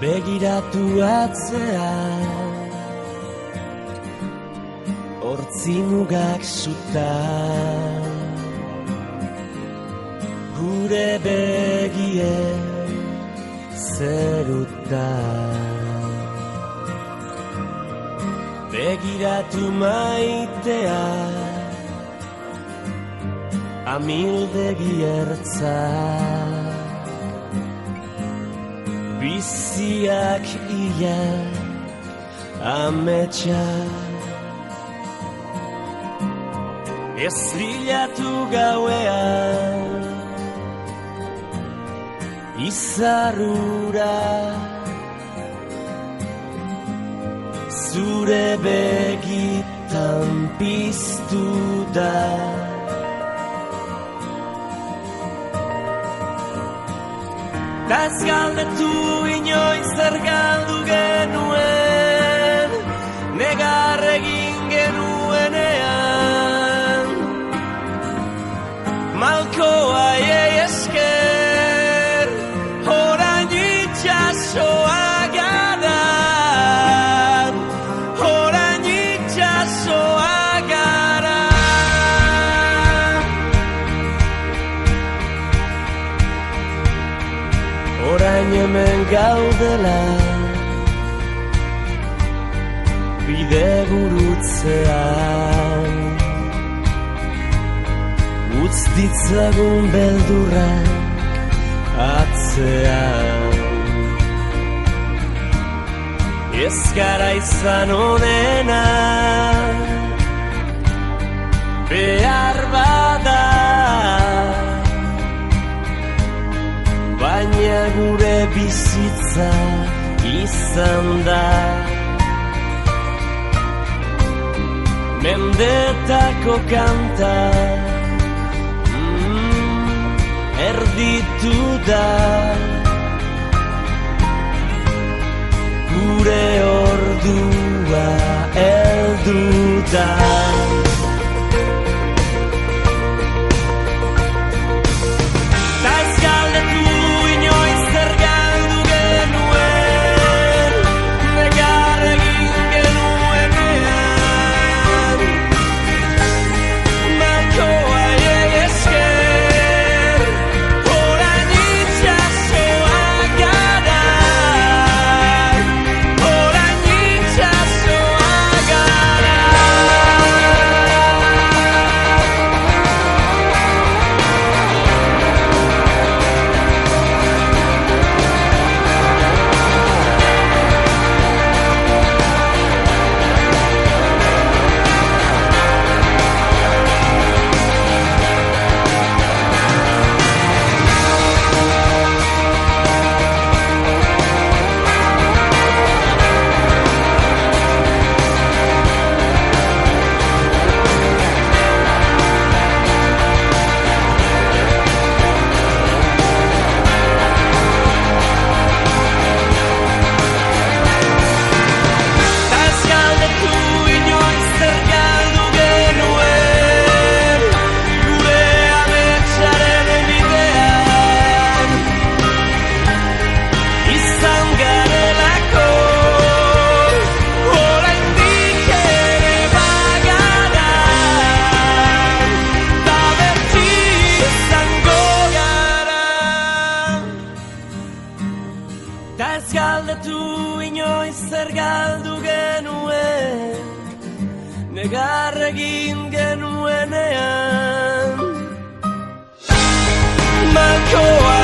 begiratu atzea, hortzi mugak suta, gure begie zeruta. Begiratu maitea, amildegi ertza, biziak ia ametsa. Ez bilatu gauean, izarrura, zure begitan piztu da. Ta ez galdetu inoiz zer galdu genuen, negar egin genuenean. Malkoa eiei esker, orain itxasoa gara, orain itxasoa gara. Orain hemen gaudela, bide gurutzean, utz ditzagun beldurrak atzean. Ez gara izan onena, behar bada, baina gure bizitza izan da. Mendetako kanta erditu da, gure ordua heldu da. Ta ez galdetu inoiz zer galdu genuen, negar egin genuenean. Malkoa eiei esker, orain itxasoa gara, orain itxasoa gara. Ta ez galdetu inoiz zer galdu genuen, negar egin genuenean. Malkoa